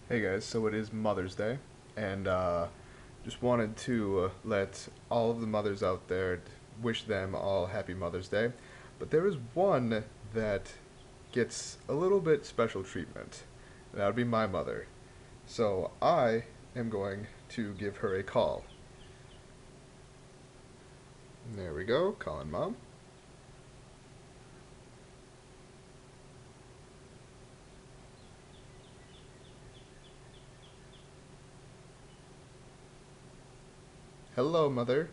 Hey guys, so it is Mother's Day, and just wanted to let all of the mothers out there wish them all happy Mother's Day. But there is one that gets a little bit special treatment, and that would be my mother. So I am going to give her a call. There we go, calling mom. Hello, mother.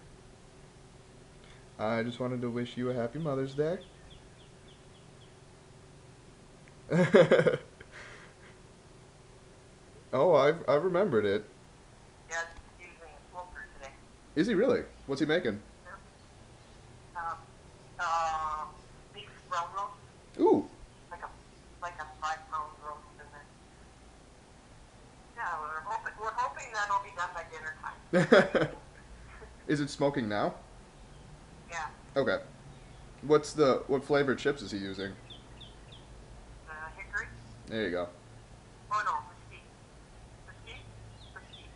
I just wanted to wish you a happy Mother's Day. Oh, I've remembered it. Dad's using a smoker today. Is he really? What's he making? Yep. Um, uh, beef brown roast, Ooh. like a 5 pound roast, and then yeah, we're hoping that'll be done by dinner time. Is it smoking now? Yeah, Okay. What flavored chips is he using? hickory. There you go. Oh no, mesquite. Mesquite. Mesquite.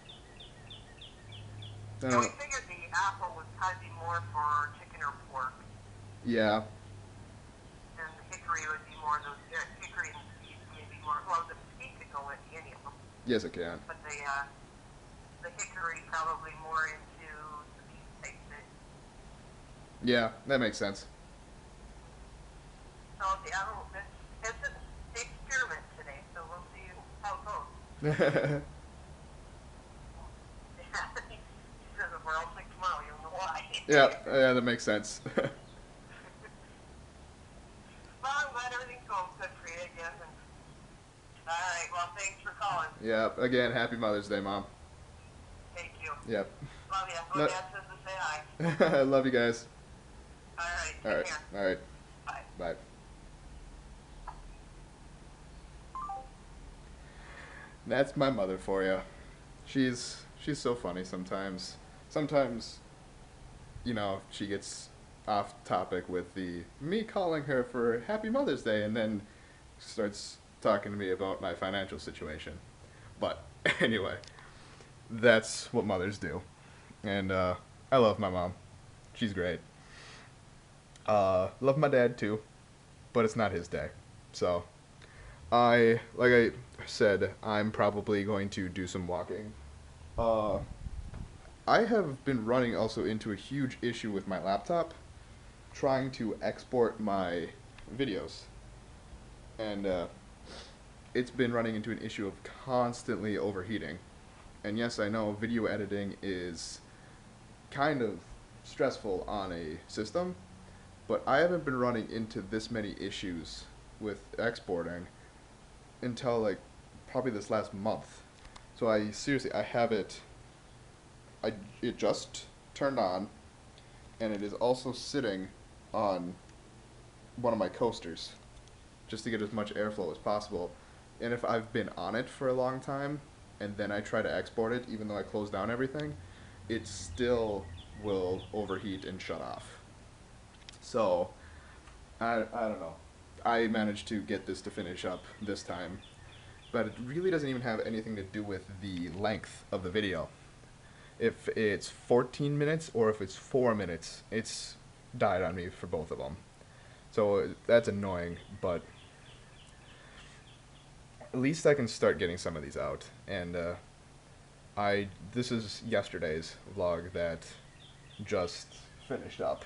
I Yeah, don't we know. figured the apple would probably be more for chicken or pork, Yeah. and the hickory would be more those hickory and mesquite maybe more. Well, the mesquite could go with any of them, Yes, it can. but the hickory probably more into the beef type thing. Yeah, that makes sense. So yeah, it's an experiment today, so we'll see how it goes. Yeah, Yeah, he says if we're all sick tomorrow, you'll know why. yeah, that makes sense. Well, I'm glad everything's going good for you again. And, all right, well, thanks for calling. Yeah. Again, happy Mother's Day, mom. Thank you. Yep. Love you. My No, dad says to say hi. I love you guys. All right, All take right. care. All right. Bye. Bye. That's my mother for you. She's so funny sometimes. Sometimes, she gets off topic with the me calling her for Happy Mother's Day and then starts talking to me about my financial situation. But anyway, that's what mothers do. And I love my mom. She's great. Love my dad too, but it's not his day. So like I said, I'm probably going to do some walking. Uh, I have been running also into a huge issue with my laptop trying to export my videos. And it's been running into an issue of constantly overheating. And yes, I know video editing is kind of stressful on a system, but I haven't been running into this many issues with exporting until like probably this last month. So I have it. It just turned on, and it is also sitting on one of my coasters, just to get as much airflow as possible. And if I've been on it for a long time, and then I try to export it, even though I close down everything, it still will overheat and shut off. So I don't know. I managed to get this to finish up this time, but it really doesn't even have anything to do with the length of the video. If it's 14 minutes or if it's 4 minutes, it's died on me for both of them. So that's annoying, but at least I can start getting some of these out. And I this is yesterday's vlog that just finished up.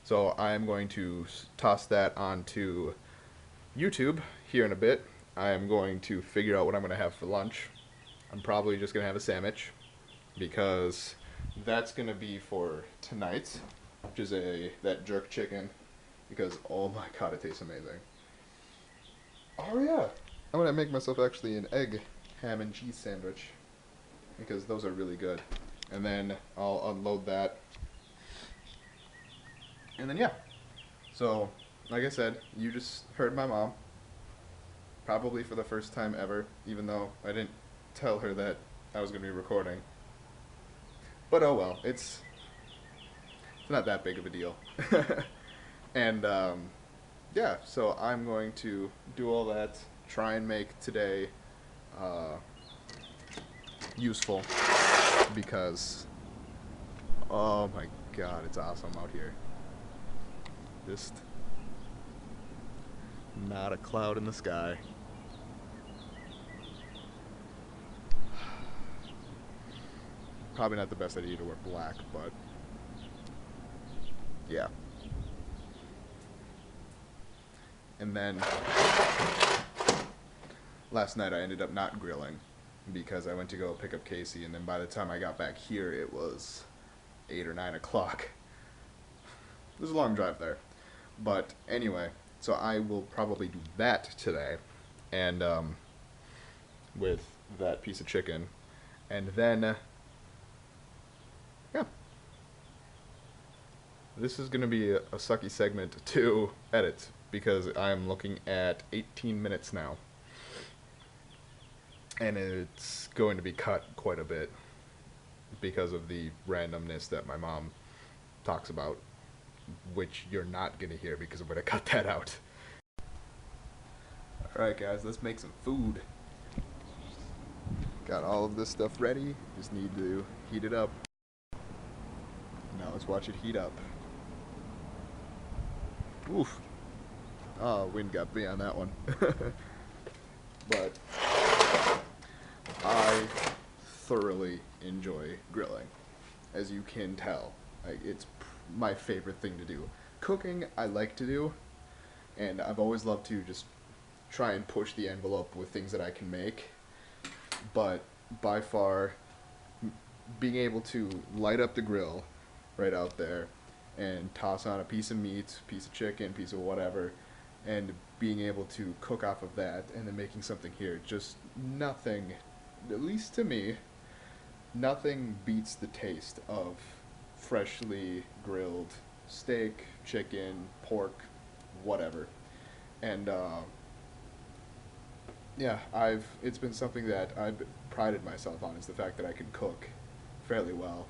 So I'm going to toss that onto YouTube here in a bit. I am going to figure out what I'm going to have for lunch. I'm probably just going to have a sandwich because that's going to be for tonight, which is that jerk chicken because oh my god, it tastes amazing. Oh yeah. I'm going to make myself actually an egg ham and cheese sandwich because those are really good. And then I'll unload that. And then yeah. So, like I said, you just heard my mom probably for the first time ever, even though I didn't tell her that I was going to be recording. But oh well, it's not that big of a deal. And yeah, so I'm going to do all that, try and make today uh, useful because, oh my god, it's awesome out here. Just not a cloud in the sky. Probably not the best idea to wear black, but yeah. And then last night I ended up not grilling because I went to go pick up Casey, and then by the time I got back here, it was 8 or 9 o'clock. It was a long drive there. But anyway, so I will probably do that today, and with that piece of chicken, and then yeah, this is gonna be a sucky segment to edit because I'm looking at 18 minutes now, and it's going to be cut quite a bit because of the randomness that my mom talks about, which you're not gonna hear because I'm gonna cut that out. Alright guys, let's make some food. Got all of this stuff ready, just need to heat it up. Now let's watch it heat up. Oof. Oh, wind got me on that one. But I thoroughly enjoy grilling, as you can tell. It's my favorite thing to do. Cooking I like to do, and I've always loved to just try and push the envelope with things that I can make, but by far being able to light up the grill right out there and toss on a piece of meat, piece of chicken, piece of whatever, and being able to cook off of that and then making something here, just nothing, at least to me, nothing beats the taste of freshly grilled steak, chicken, pork, whatever. And yeah, it's been something that I've prided myself on, is the fact that I can cook fairly well,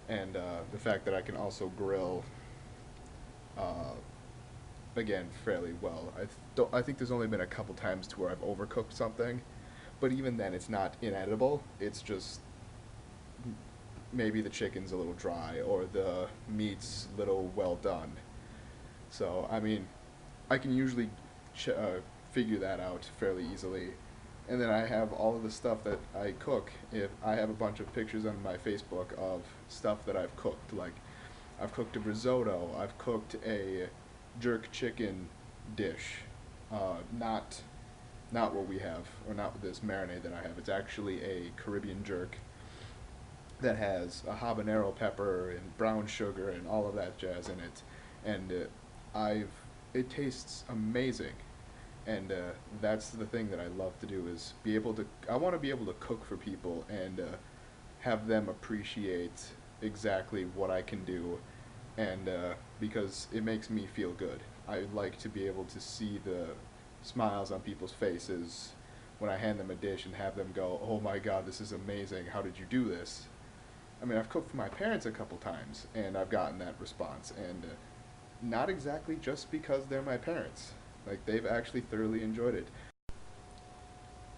and the fact that I can also grill uh, again fairly well. I think there's only been a couple times to where I've overcooked something, but even then it's not inedible. It's just maybe the chicken's a little dry or the meat's a little well done. So I mean, I can usually figure that out fairly easily. And then I have all of the stuff that I cook. If I have a bunch of pictures on my Facebook of stuff that I've cooked, like I've cooked a risotto, I've cooked a jerk chicken dish, not what we have, or not this marinade that I have. It's actually a Caribbean jerk that has a habanero pepper and brown sugar and all of that jazz in it, and it tastes amazing. And that's the thing that I love to do, is be able to. I want to be able to cook for people and have them appreciate exactly what I can do, and because it makes me feel good. I like to be able to see the smiles on people's faces when I hand them a dish and have them go, "Oh my God, this is amazing! How did you do this?" I mean, I've cooked for my parents a couple times, and I've gotten that response, and not exactly just because they're my parents. Like, they've actually thoroughly enjoyed it.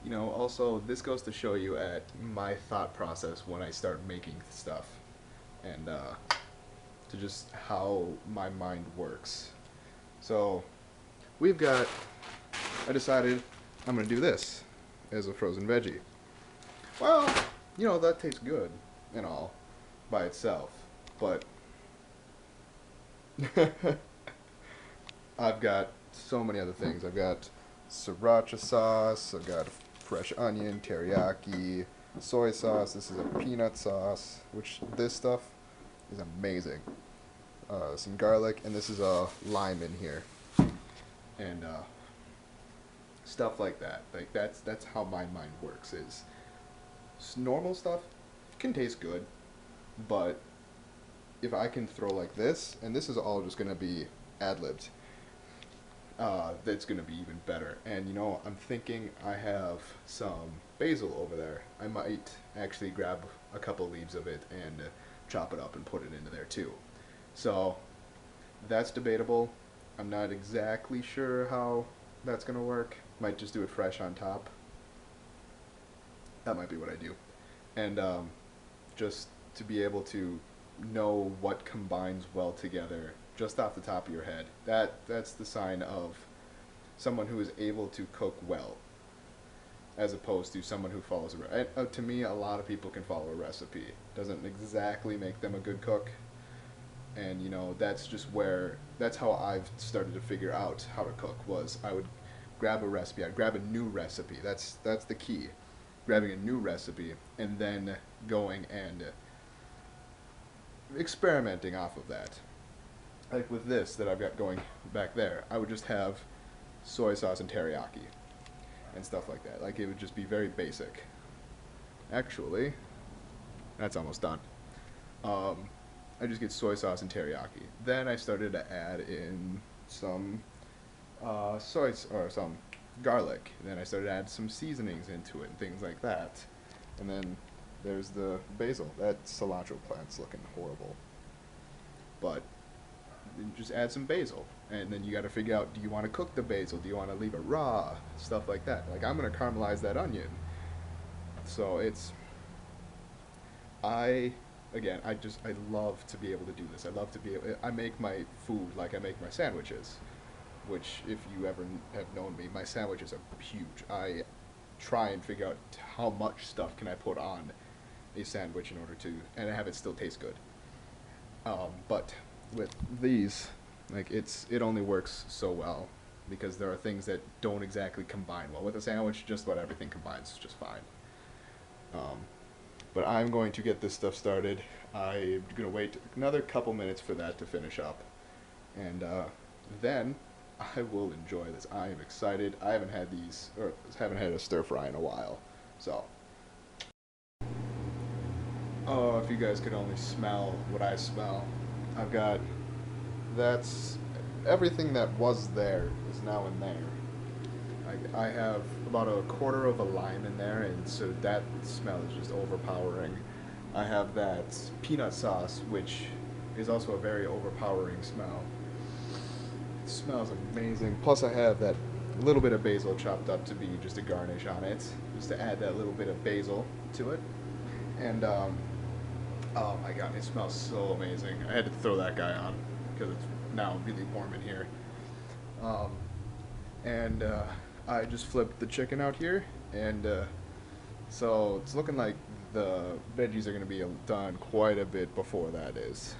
You know, also, this goes to show you at my thought process when I start making stuff, and to just how my mind works. So, I decided I'm going to do this as a frozen veggie. Well, you know, that tastes good and all by itself, but I've got so many other things. I've got sriracha sauce, I've got fresh onion, teriyaki, soy sauce, this is a peanut sauce, which this stuff is amazing. Some garlic, and this is a lime in here. And stuff like that. Like, that's how my mind works, is normal stuff can taste good, but if I can throw like this, and this is all just going to be ad-libbed, that's going to be even better. And you know, I'm thinking I have some basil over there. I might actually grab a couple leaves of it and chop it up and put it into there too. So that's debatable. I'm not exactly sure how that's going to work. Might just do it fresh on top. That might be what I do. and just to be able to know what combines well together just off the top of your head. That's the sign of someone who is able to cook well, as opposed to someone who follows to me, a lot of people can follow a recipe. Doesn't exactly make them a good cook, and that's just where that's how I've started to figure out how to cook. Was I would grab a recipe, I'd grab a new recipe. That's the key, grabbing a new recipe and then going and experimenting off of that. Like with this that I've got going back there, I would just have soy sauce and teriyaki and stuff like that. Like it would just be very basic. Actually, that's almost done. I just get soy sauce and teriyaki. Then I started to add in some or some garlic. Then I started to add some seasonings into it and things like that. And then there's the basil. That cilantro plant's looking horrible. But just add some basil. And then you got to figure out, do you want to cook the basil? Do you want to leave it raw? Stuff like that. Like I'm going to caramelize that onion. So I I love to be able to do this. I love to be able, I make my food like I make my sandwiches, which if you ever have known me, my sandwiches are huge. I try and figure out how much stuff can I put on a sandwich in order to and have it still taste good. But with these, like it only works so well because there are things that don't exactly combine well with a sandwich. Just about everything combines just fine. Um, but I'm going to get this stuff started. I'm gonna wait another couple minutes for that to finish up, and then I will enjoy this. I am excited. I haven't had these or haven't had a stir fry in a while, so. Oh, if you guys could only smell what I smell. I've got that's everything that was there is now in there. I have about a quarter of a lime in there, and so that smell is just overpowering. I have that peanut sauce, which is also a very overpowering smell. It smells amazing. Plus, I have that little bit of basil chopped up to be just a garnish on it, just to add that little bit of basil to it. And oh my god, it smells so amazing. I had to throw that guy on because it's now really warm in here. Um, and I just flipped the chicken out here, and so it's looking like the veggies are going to be done quite a bit before that is.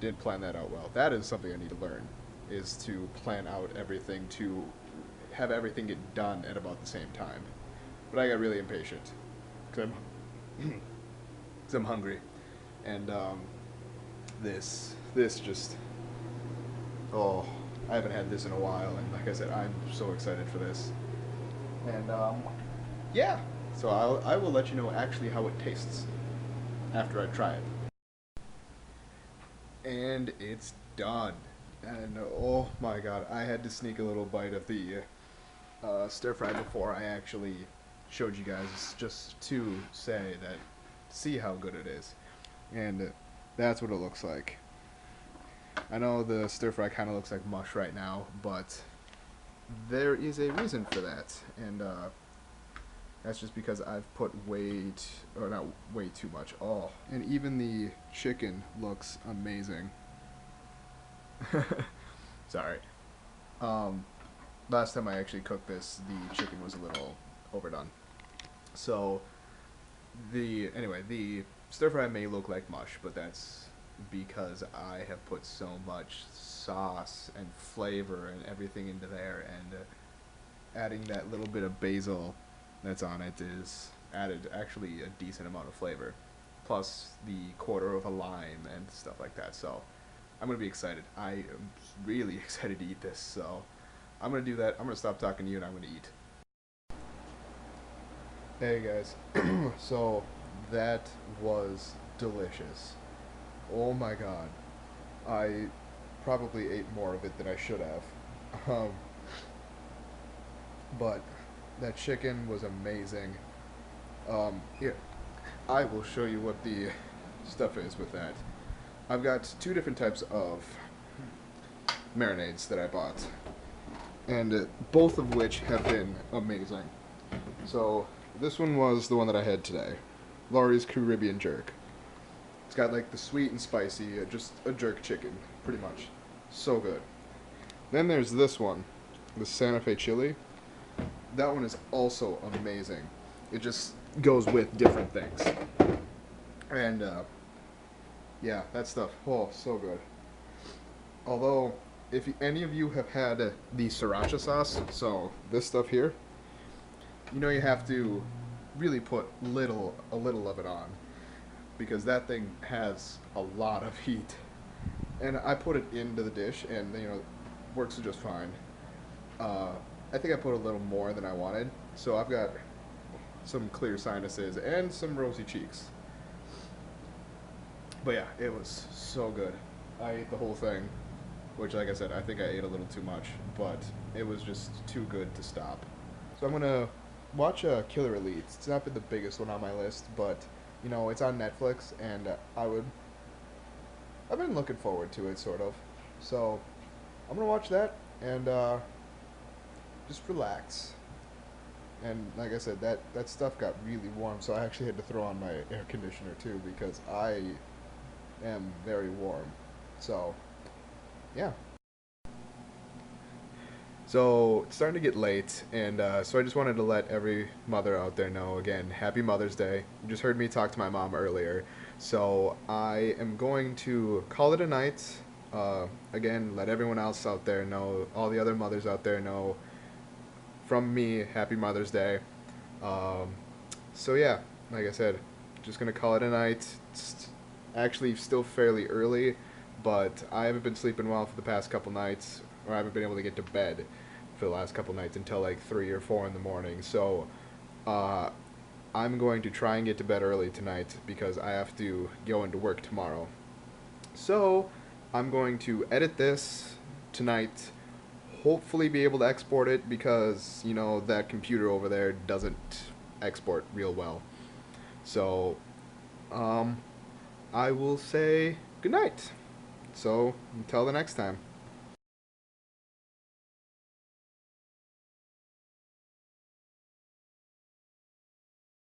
Did plan that out well. That is something I need to learn, is to plan out everything, to have everything get done at about the same time. But I got really impatient because I'm hungry, and this just oh, I haven't had this in a while, and like I said, I'm so excited for this. And yeah, so I will let you know actually how it tastes after I try it. And it's done. And oh my god, I had to sneak a little bite of the stir fry before I actually showed you guys, just to say that, see how good it is. And that's what it looks like. I know the stir fry kind of looks like mush right now, but there is a reason for that, and that's just because I've put or not way too much. Oh, and even the chicken looks amazing. Sorry. Last time I actually cooked this, the chicken was a little overdone. So the stir fry may look like mush, but that's because I have put so much sauce and flavor and everything into there, and adding that little bit of basil that's on it is added actually a decent amount of flavor, plus the quarter of a lime and stuff like that. So I'm gonna be excited. I am really excited to eat this. So I'm gonna do that. I'm gonna stop talking to you and I'm gonna eat. Hey guys, so that was delicious. Oh my god. I probably ate more of it than I should have. Um, but that chicken was amazing. Here, I will show you what the stuff is with that. I've got two different types of marinades that I bought, and both of which have been amazing. So this one was the one that I had today. Laurie's Caribbean Jerk. It's got like the sweet and spicy, just a jerk chicken, pretty much. So good. Then there's this one, the Santa Fe chili. That one is also amazing. It just goes with different things. And yeah, that stuff, oh, so good. Although, if any of you have had the sriracha sauce, so this stuff here, you know you have to really put a little of it on because that thing has a lot of heat. And I put it into the dish, and works just fine. I think I put a little more than I wanted, so I've got some clear sinuses and some rosy cheeks. But yeah, it was so good. I ate the whole thing, which, like I said, I think I ate a little too much, but it was just too good to stop. So I'm gonna watch Killer Elites. It's not been the biggest one on my list, but it's on Netflix, and I've been looking forward to it, sort of. So I'm gonna watch that and just relax. And like I said, that stuff got really warm, so I actually had to throw on my air conditioner too because I am very warm. So yeah. So it's starting to get late, and so I just wanted to let every mother out there know again, Happy Mother's Day. You just heard me talk to my mom earlier, so I am going to call it a night. Again, let everyone else out there know, all the other mothers out there know, from me, Happy Mother's Day. Um, so yeah, like I said, just gonna call it a night. It's actually still fairly early, but I haven't been sleeping well for the past couple nights, or I haven't been able to get to bed for the last couple nights until like 3 or 4 in the morning. So uh, I'm going to try and get to bed early tonight because I have to go into work tomorrow. So I'm going to edit this tonight, hopefully be able to export it because that computer over there doesn't export real well. So I will say good night. So until the next time.